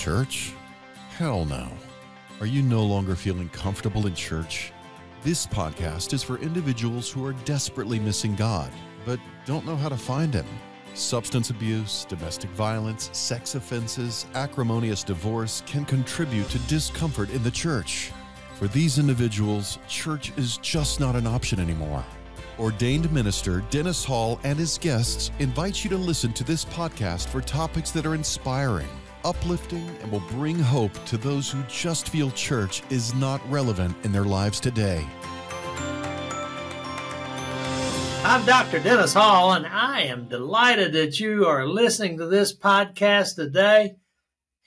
church? Hell no. Are you no longer feeling comfortable in church? This podcast is for individuals who are desperately missing God, but don't know how to find Him. Substance abuse, domestic violence, sex offenses, acrimonious divorce can contribute to discomfort in the church. For these individuals, church is just not an option anymore. Ordained minister Dennis Hall and his guests invite you to listen to this podcast for topics that are inspiring, uplifting, and will bring hope to those who just feel church is not relevant in their lives today. I'm Dr. Dennis Hall, and I am delighted that you are listening to this podcast today.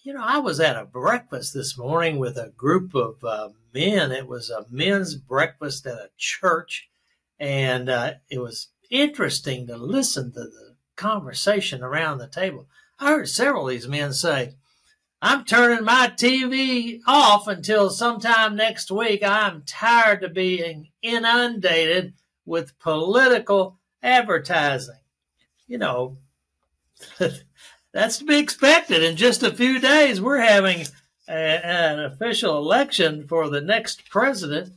You know, I was at a breakfast this morning with a group of men. It was a men's breakfast at a church, and it was interesting to listen to the conversation around the table. I heard several of these men say, I'm turning my TV off until sometime next week. I'm tired of being inundated with political advertising. You know, that's to be expected. In just a few days, we're having an official election for the next president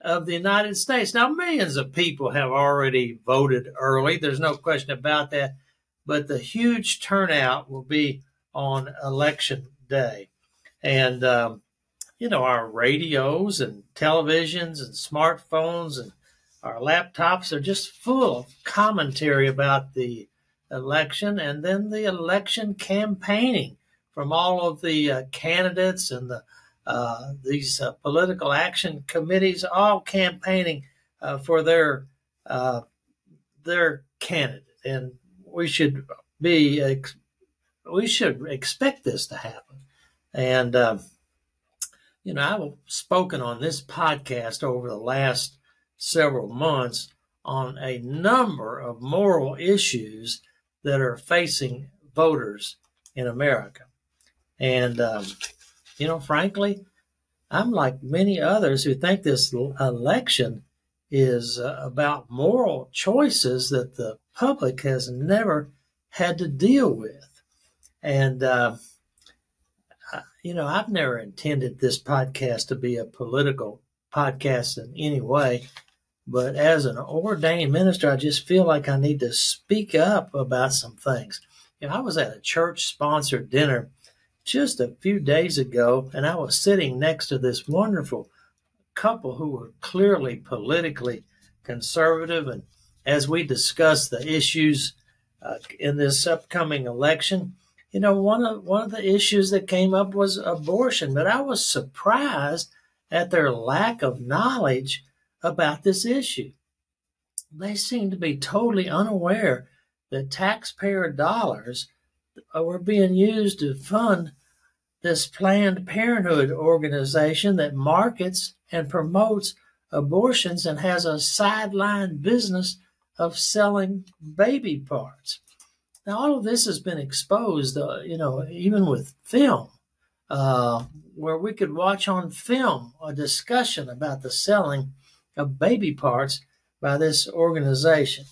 of the United States. Now, millions of people have already voted early. There's no question about that. But the huge turnout will be on election day. And, you know, our radios and televisions and smartphones and our laptops are just full of commentary about the election and then the election campaigning from all of the candidates and these political action committees, all campaigning for their candidate. And we should expect this to happen. And, you know, I've spoken on this podcast over the last several months on a number of moral issues that are facing voters in America. And, you know, frankly, I'm like many others who think this election is about moral choices that the public has never had to deal with. And, you know, I've never intended this podcast to be a political podcast in any way, but as an ordained minister, I just feel like I need to speak up about some things. You know, I was at a church-sponsored dinner just a few days ago, and I was sitting next to this wonderful couple who were clearly politically conservative. And as we discussed the issues in this upcoming election, you know, one of the issues that came up was abortion. But I was surprised at their lack of knowledge about this issue. They seemed to be totally unaware that taxpayer dollars were being used to fund this Planned Parenthood organization that markets and promotes abortions and has a sideline business of selling baby parts. Now, all of this has been exposed, you know, even with film, where we could watch on film a discussion about the selling of baby parts by this organization.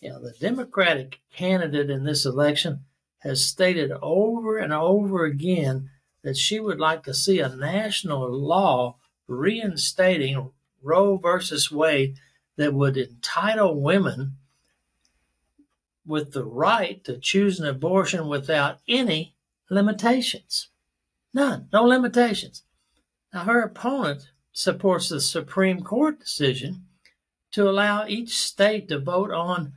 You know, the Democratic candidate in this election has stated over and over again that she would like to see a national law reinstating Roe versus Wade that would entitle women with the right to choose an abortion without any limitations. None, no limitations. Now, her opponent supports the Supreme Court decision to allow each state to vote on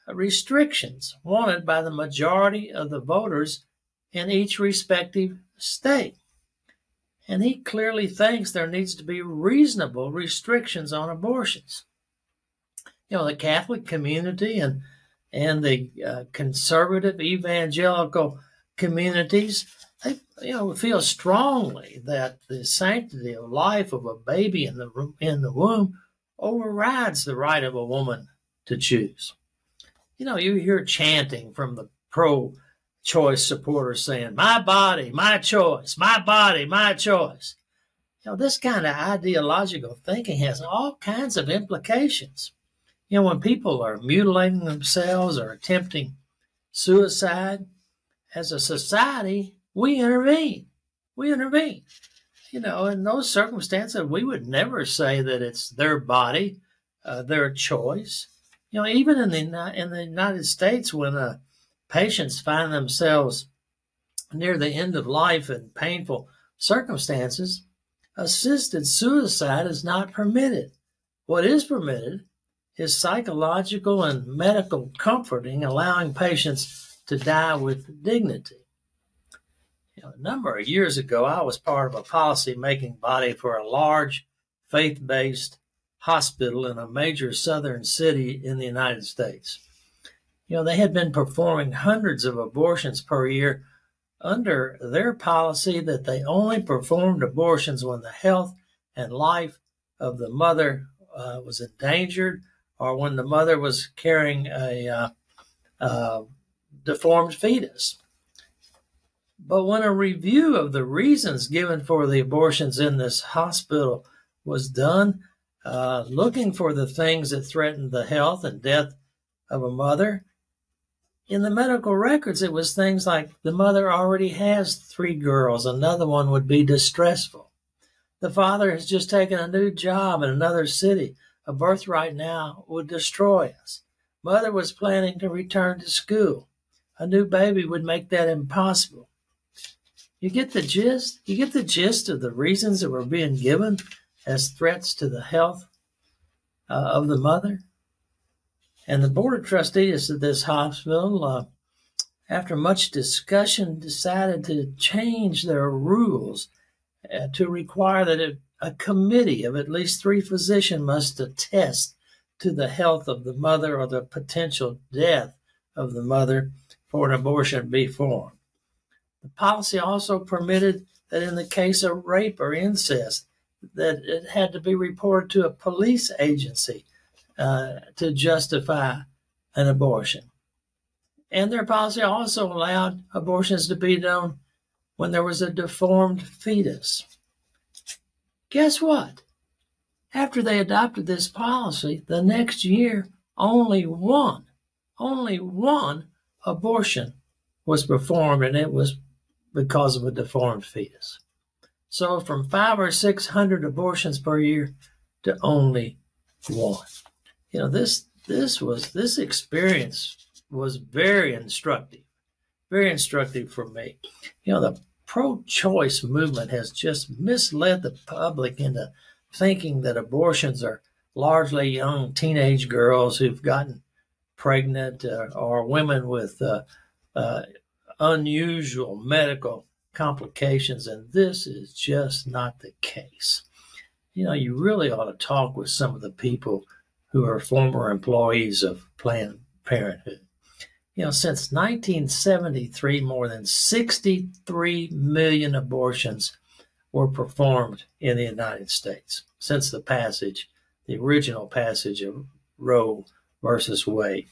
restrictions wanted by the majority of the voters in each respective state. And he clearly thinks there needs to be reasonable restrictions on abortions. You know, the Catholic community and the conservative evangelical communities, they, you know, feel strongly that the sanctity of life of a baby in the womb overrides the right of a woman to choose. You know, you hear chanting from the pro-choice supporters saying, my body, my choice, my body, my choice. You know, this kind of ideological thinking has all kinds of implications. You know, when people are mutilating themselves or attempting suicide, as a society, we intervene. We intervene. In those circumstances, we would never say that it's their body, their choice. Even in the United States, when patients find themselves near the end of life in painful circumstances, assisted suicide is not permitted. What is permitted is psychological and medical comforting, allowing patients to die with dignity. A number of years ago, I was part of a policy-making body for a large faith-based hospital in a major southern city in the United States. They had been performing hundreds of abortions per year under their policy that they only performed abortions when the health and life of the mother was endangered, or when the mother was carrying a deformed fetus. But when a review of the reasons given for the abortions in this hospital was done, looking for the things that threatened the health and death of a mother, in the medical records, it was things like the mother already has 3 girls. Another one would be distressful. The father has just taken a new job in another city. A birth right now would destroy us. Mother was planning to return to school. A new baby would make that impossible. You get the gist? You get the gist of the reasons that were being given as threats to the health of the mother? And the board of trustees of this hospital, after much discussion, decided to change their rules to require that a committee of at least 3 physicians must attest to the health of the mother or the potential death of the mother for an abortion to be performed. The policy also permitted that in the case of rape or incest, that it had to be reported to a police agency to justify an abortion. And their policy also allowed abortions to be done when there was a deformed fetus. Guess what? After they adopted this policy, the next year, only one abortion was performed, and it was because of a deformed fetus. So from 500 or 600 abortions per year to only one. This experience was very instructive for me. The pro-choice movement has just misled the public into thinking that abortions are largely young teenage girls who've gotten pregnant or women with unusual medical complications, and this is just not the case. You really ought to talk with some of the people who are former employees of Planned Parenthood. Since 1973, more than 63 million abortions were performed in the United States since the original passage of Roe versus Wade.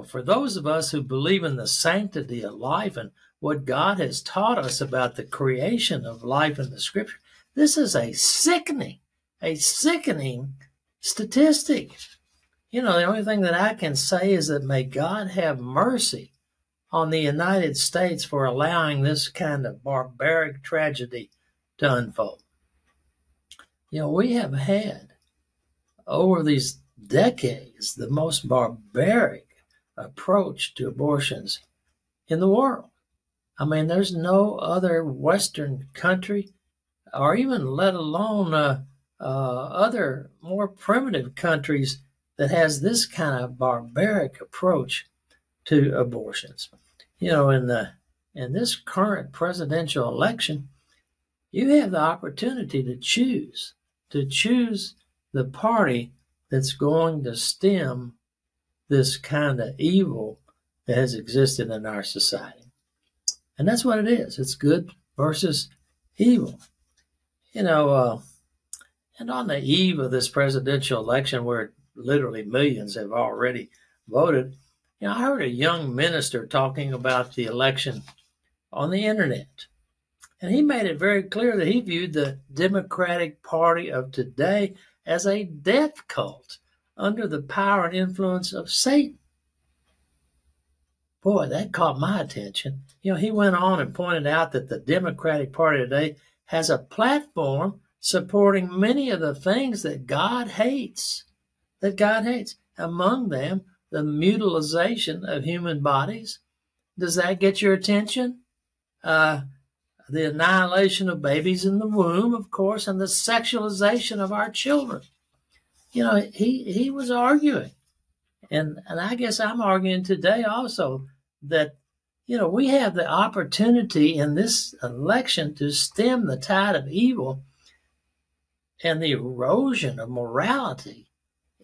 For those of us who believe in the sanctity of life and what God has taught us about the creation of life in the Scripture, this is a sickening statistic. The only thing that I can say is that may God have mercy on the United States for allowing this kind of barbaric tragedy to unfold. We have had, over these decades, the most barbaric approach to abortions in the world. There's no other Western country, or even let alone other more primitive countries, that has this kind of barbaric approach to abortions. In this current presidential election, you have the opportunity to choose the party that's going to stem this kind of evil that has existed in our society. And that's what it is. It's good versus evil. And on the eve of this presidential election, where literally millions have already voted, I heard a young minister talking about the election on the internet. And he made it very clear that he viewed the Democratic Party of today as a death cult under the power and influence of Satan. Boy, that caught my attention. He went on and pointed out that the Democratic Party today has a platform supporting many of the things that God hates. Among them, the mutilization of human bodies. Does that get your attention? The annihilation of babies in the womb, of course, and the sexualization of our children. He was arguing. And I guess I'm arguing today also that, we have the opportunity in this election to stem the tide of evil and the erosion of morality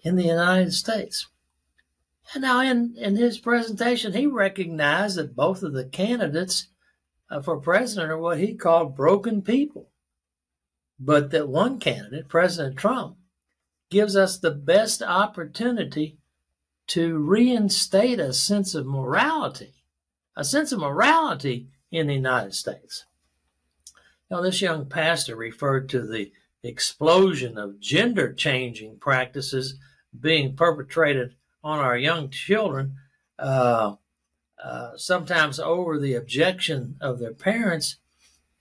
in the United States. And now in his presentation, he recognized that both of the candidates for president are what he called broken people. But that one candidate, President Trump, gives us the best opportunity to reinstate a sense of morality in the United States. This young pastor referred to the explosion of gender-changing practices being perpetrated on our young children, sometimes over the objection of their parents,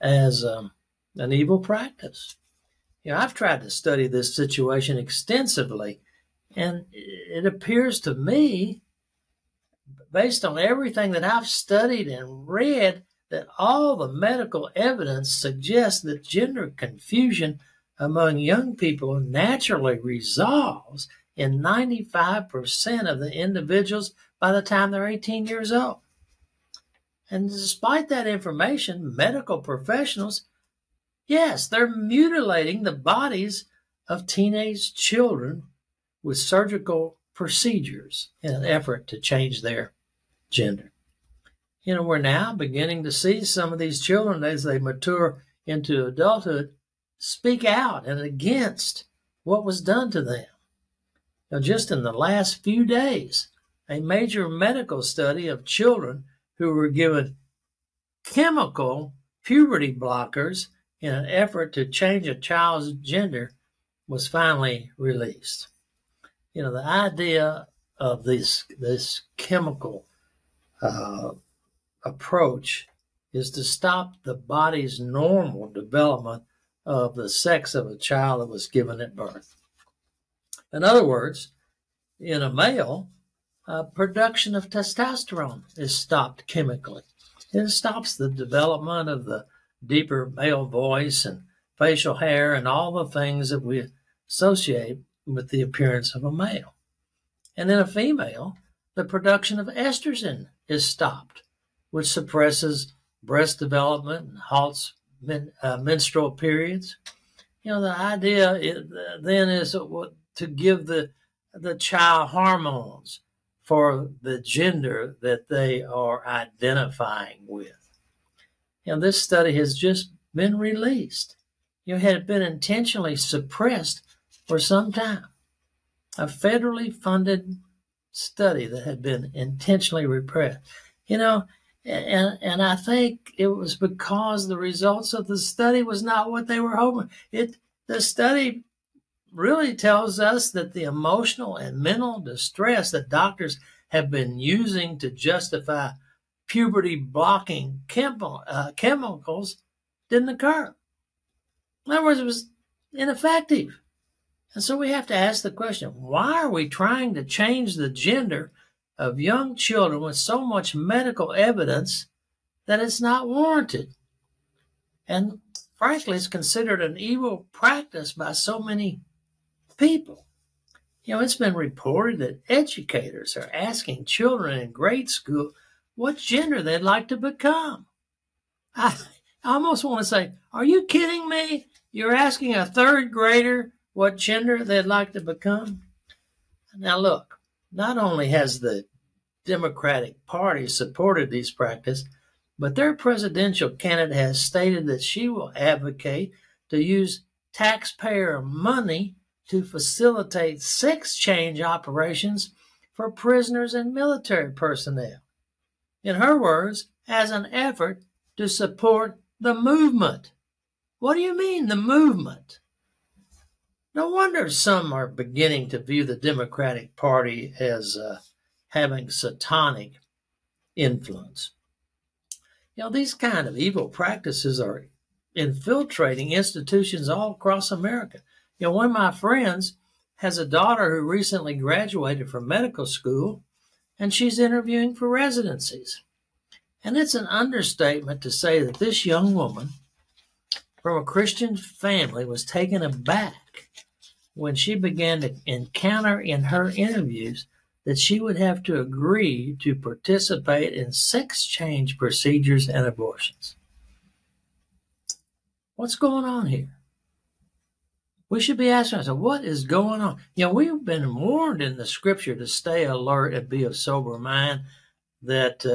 as an evil practice. I've tried to study this situation extensively, and it appears to me, based on everything that I've studied and read, that all the medical evidence suggests that gender confusion among young people naturally resolves in 95% of the individuals by the time they're 18 years old. And despite that information, medical professionals, yes, they're mutilating the bodies of teenage children with surgical procedures in an effort to change their gender. We're now beginning to see some of these children, as they mature into adulthood, speak out and against what was done to them. Just in the last few days, a major medical study of children who were given chemical puberty blockers in an effort to change a child's gender was finally released. The idea of this chemical approach is to stop the body's normal development of the sex of a child that was given at birth. In other words, in a male, production of testosterone is stopped chemically. It stops the development of the deeper male voice and facial hair and all the things that we associate with the appearance of a male. And in a female, the production of estrogen is stopped, which suppresses breast development and halts menstrual periods. The idea then is to give the child hormones for the gender that they are identifying with. This study has just been released. It had been intentionally suppressed for some time. A federally funded study that had been intentionally repressed. And I think it was because the results of the study was not what they were hoping. The study really tells us that the emotional and mental distress that doctors have been using to justify puberty blocking chemicals didn't occur. In other words, it was ineffective. And so we have to ask the question, why are we trying to change the gender of young children with so much medical evidence that it's not warranted? And frankly, it's considered an evil practice by so many people. It's been reported that educators are asking children in grade school what gender they'd like to become. I almost want to say, are you kidding me? You're asking a third grader what gender they'd like to become? Now look, not only has the Democratic Party supported these practices, but their presidential candidate has stated that she will advocate to use taxpayer money to facilitate sex change operations for prisoners and military personnel. In her words, as an effort to support the movement. What do you mean, the movement? No wonder some are beginning to view the Democratic Party as having satanic influence. These kind of evil practices are infiltrating institutions all across America. One of my friends has a daughter who recently graduated from medical school, and she's interviewing for residencies. And it's an understatement to say that this young woman from a Christian family was taken aback when she began to encounter in her interviews that she would have to agree to participate in sex change procedures and abortions. What's going on here? We should be asking ourselves, what is going on? We've been warned in the scripture to stay alert and be of sober mind, that,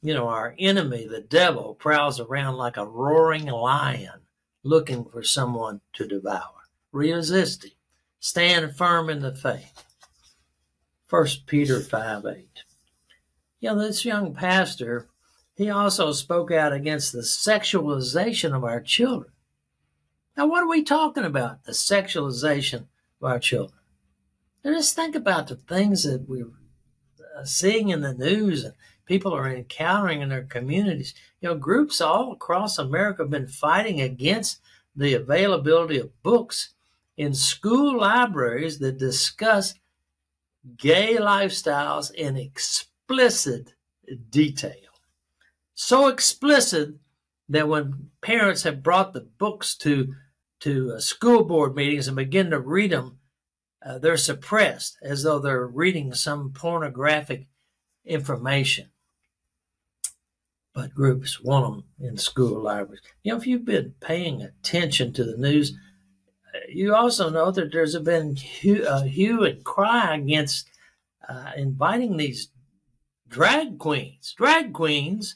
our enemy, the devil, prowls around like a roaring lion looking for someone to devour. Resist him. Stand firm in the faith. 1 Peter 5:8. This young pastor, he also spoke out against the sexualization of our children. Now, what are we talking about? The sexualization of our children. Now, just think about the things that we're seeing in the news and people are encountering in their communities. Groups all across America have been fighting against the availability of books in school libraries that discuss gay lifestyles in explicit detail. So explicit that when parents have brought the books to school board meetings and begin to read them, they're suppressed as though they're reading some pornographic information. But groups want them in school libraries. If you've been paying attention to the news, you also know that there's been hue and cry against inviting these drag queens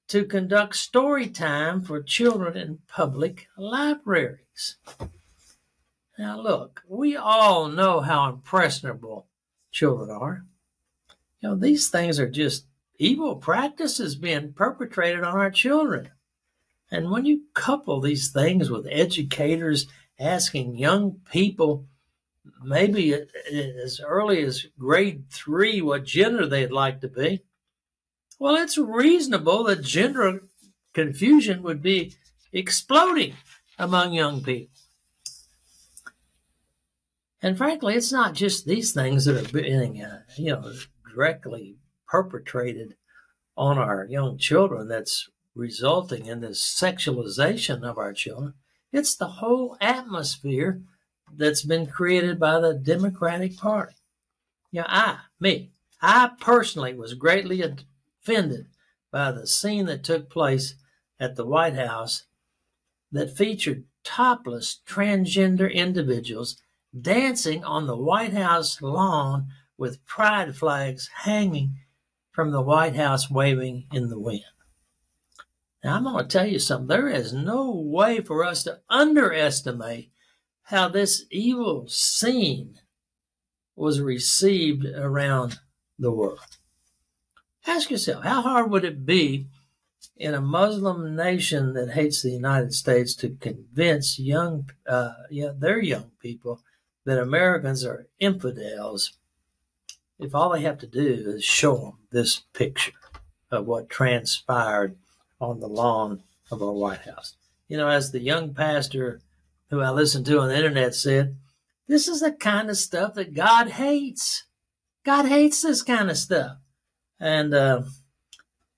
to conduct story time for children in public libraries. Now look, we all know how impressionable children are. These things are just evil practices being perpetrated on our children. And when you couple these things with educators asking young people, maybe as early as grade 3, what gender they'd like to be, well, it's reasonable that gender confusion would be exploding among young people. And frankly, it's not just these things that are being, directly perpetrated on our young children that's resulting in this sexualization of our children. It's the whole atmosphere that's been created by the Democratic Party. I personally was greatly offended by the scene that took place at the White House that featured topless transgender individuals dancing on the White House lawn with pride flags hanging from the White House waving in the wind. Now, I'm going to tell you something. There is no way for us to underestimate how this evil scene was received around the world. Ask yourself, how hard would it be in a Muslim nation that hates the United States to convince their young people that Americans are infidels if all they have to do is show them this picture of what transpired on the lawn of our White House? As the young pastor who I listened to on the internet said, this is the kind of stuff that God hates. God hates this kind of stuff. And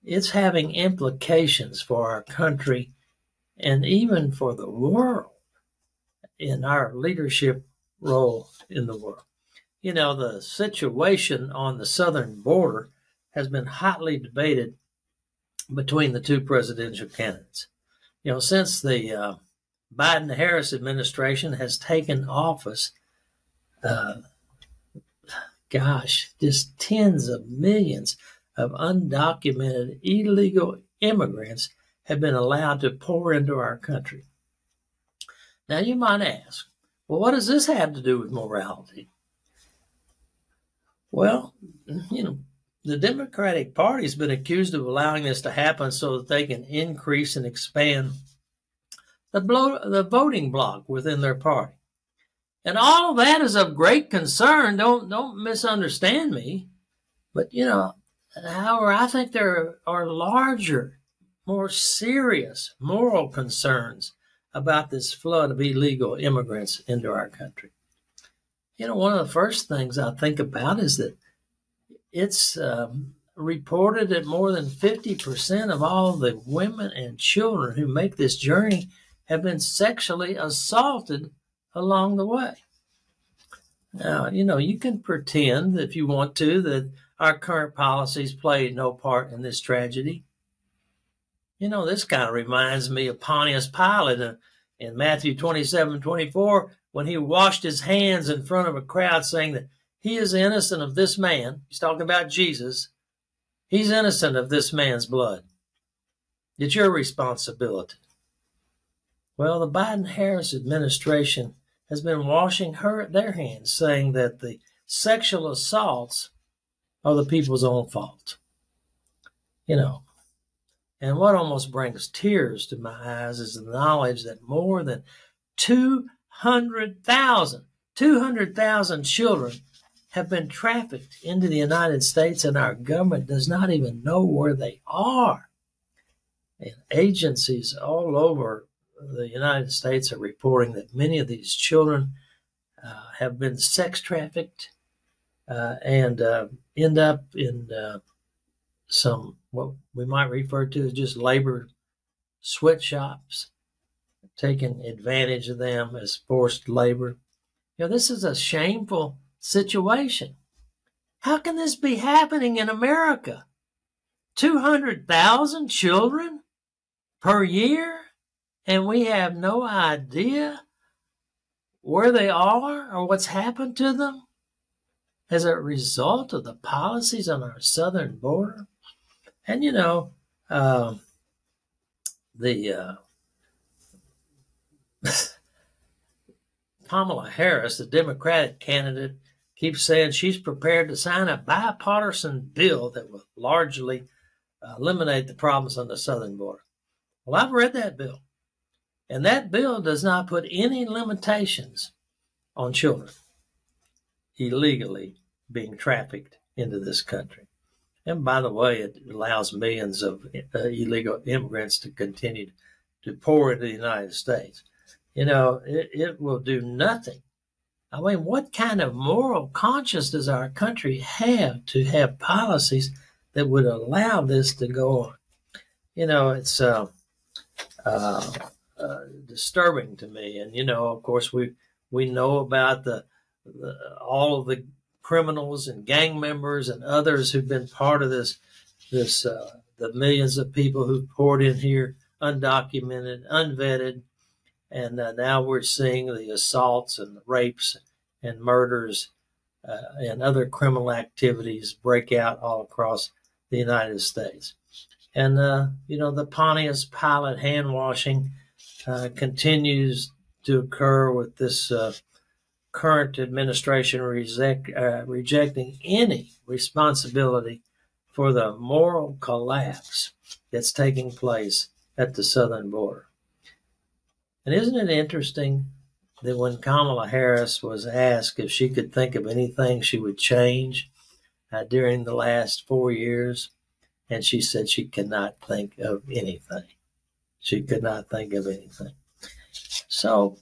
it's having implications for our country and even for the world in our leadership role in the world. The situation on the southern border has been hotly debated between the two presidential candidates. Since the Biden-Harris administration has taken office, just tens of millions of undocumented illegal immigrants have been allowed to pour into our country. Now you might ask, well, what does this have to do with morality? Well, the Democratic Party has been accused of allowing this to happen so that they can increase and expand the voting bloc within their party. And all that is of great concern. Don't misunderstand me. But, However, I think there are larger, more serious moral concerns about this flood of illegal immigrants into our country. One of the first things I think about is that it's reported that more than 50% of all the women and children who make this journey have been sexually assaulted along the way. Now, you can pretend, if you want to, that our current policies played no part in this tragedy. This kind of reminds me of Pontius Pilate in Matthew 27:24, when he washed his hands in front of a crowd saying that he is innocent of this man. He's talking about Jesus. He's innocent of this man's blood. It's your responsibility. Well, the Biden-Harris administration has been washing their hands, saying that the sexual assaults are the people's own fault. And what almost brings tears to my eyes is the knowledge that more than 200,000 children have been trafficked into the United States, and our government does not even know where they are. And agencies all over the United States are reporting that many of these children have been sex trafficked and end up in some, what we might refer to as just labor sweatshops, taking advantage of them as forced labor. This is a shameful situation. How can this be happening in America? 200,000 children per year, and we have no idea where they are or what's happened to them as a result of the policies on our southern border. And Kamala Harris, the Democratic candidate, keeps saying she's prepared to sign a bipartisan bill that will largely eliminate the problems on the southern border. Well, I've read that bill, and that bill does not put any limitations on children illegally being trafficked into this country. And by the way, it allows millions of illegal immigrants to continue to pour into the United States. It will do nothing. I mean, what kind of moral conscience does our country have to have policies that would allow this to go on? It's disturbing to me. And, of course, we know about all of the criminals and gang members and others who've been part of the millions of people who've poured in here undocumented, unvetted, and now we're seeing the assaults and the rapes and murders and other criminal activities break out all across the United States. And the Pontius Pilate hand washing continues to occur with this current administration rejecting any responsibility for the moral collapse that's taking place at the southern border. And isn't it interesting that when Kamala Harris was asked if she could think of anything she would change during the last 4 years, and she said she cannot think of anything. She could not think of anything. So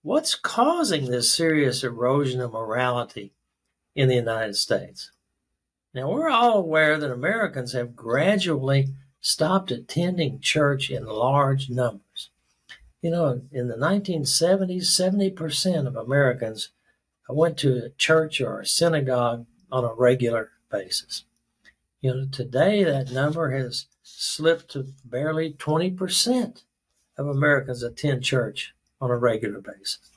what's causing this serious erosion of morality in the United States? Now, we're all aware that Americans have gradually stopped attending church in large numbers. In the 1970s, 70% of Americans went to a church or a synagogue on a regular basis. Today that number has slipped to barely 20% of Americans attend church on a regular basis.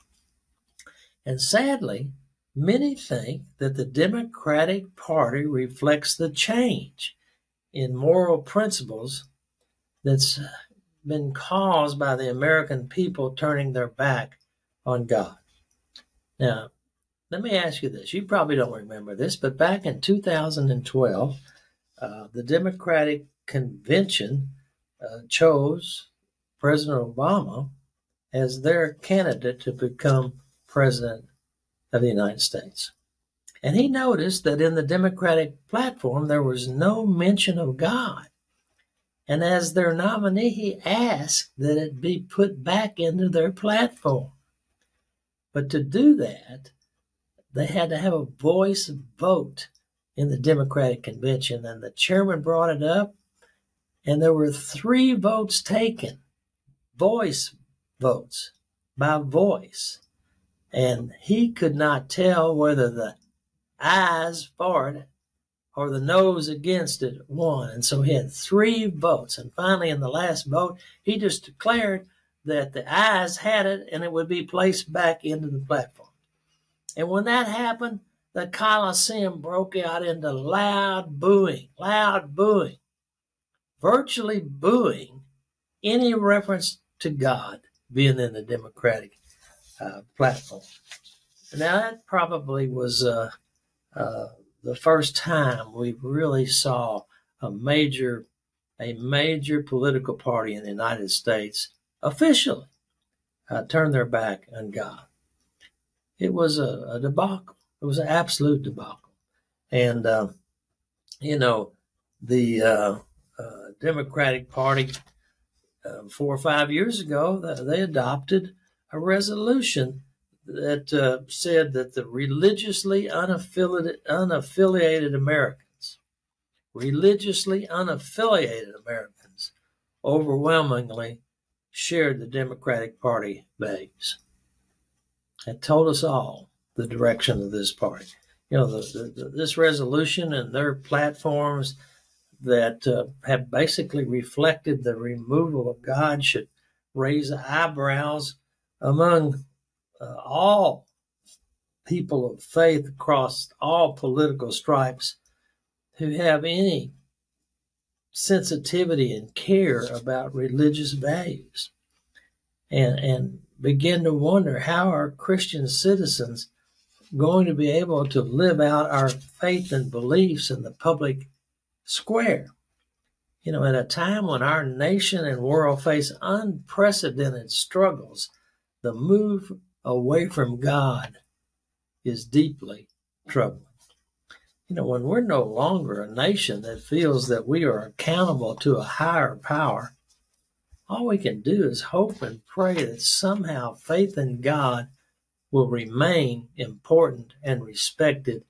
And sadly, many think that the Democratic Party reflects the change in moral principles that's been caused by the American people turning their back on God. Now, let me ask you this. You probably don't remember this, but back in 2012, the Democratic Convention chose President Obama as their candidate to become president of the United States. And he noticed that in the Democratic platform, there was no mention of God. And as their nominee, he asked that it be put back into their platform. But to do that, they had to have a voice vote in the Democratic convention. And the chairman brought it up, and there were 3 votes taken, voice votes, by voice. And he could not tell whether the ayes for it or the noes against it won. And so he had 3 votes. And finally, in the last vote, he just declared that the ayes had it and it would be placed back into the platform. And when that happened, the Coliseum broke out into loud booing, virtually booing any reference to God being in the Democratic platform. Now, that probably was the first time we really saw a major political party in the United States officially turn their back on God. It was a debacle. It was an absolute debacle. And, the Democratic Party 4 or 5 years ago, they adopted a resolution that said that the religiously unaffiliated Americans overwhelmingly shared the Democratic Party values. It told us all the direction of this party. This resolution and their platforms that have basically reflected the removal of God should raise eyebrows among all people of faith across all political stripes who have any sensitivity and care about religious values, and begin to wonder how are Christian citizens going to be able to live out our faith and beliefs in the public square. At a time when our nation and world face unprecedented struggles, the move away from God is deeply troubling. When we're no longer a nation that feels that we are accountable to a higher power, all we can do is hope and pray that somehow faith in God will remain important and respected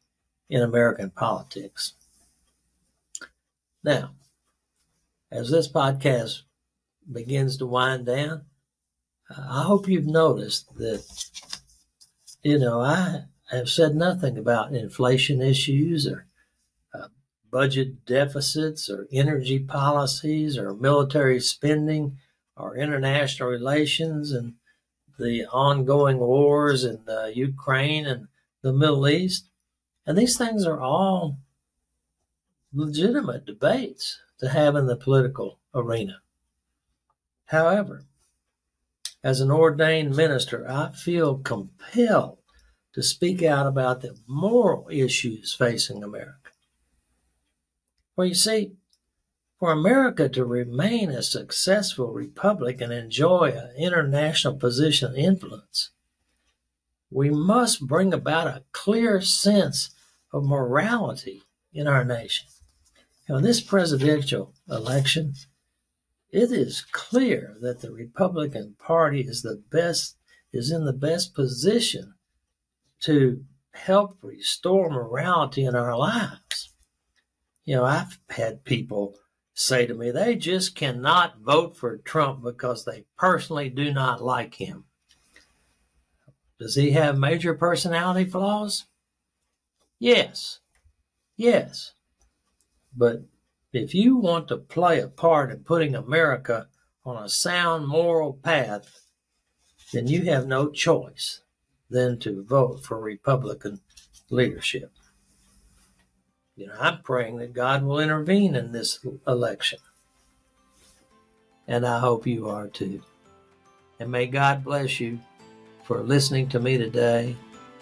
in American politics. Now, as this podcast begins to wind down, I hope you've noticed that, I have said nothing about inflation issues or budget deficits or energy policies or military spending or international relations and the ongoing wars in Ukraine and the Middle East. And these things are all legitimate debates to have in the political arena. However, as an ordained minister, I feel compelled to speak out about the moral issues facing America. Well, you see, for America to remain a successful republic and enjoy an international position of influence, we must bring about a clear sense of morality in our nation. In this presidential election, it is clear that the Republican Party is in the best position to help restore morality in our lives. I've had people say to me, they just cannot vote for Trump because they personally do not like him. Does he have major personality flaws? Yes. But if you want to play a part in putting America on a sound moral path, then you have no choice than to vote for Republican leadership. I'm praying that God will intervene in this election. And I hope you are too. And may God bless you for listening to me today.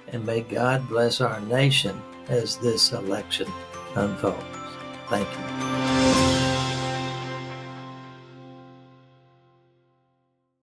And may God bless our nation as this election unfolds. Thank you.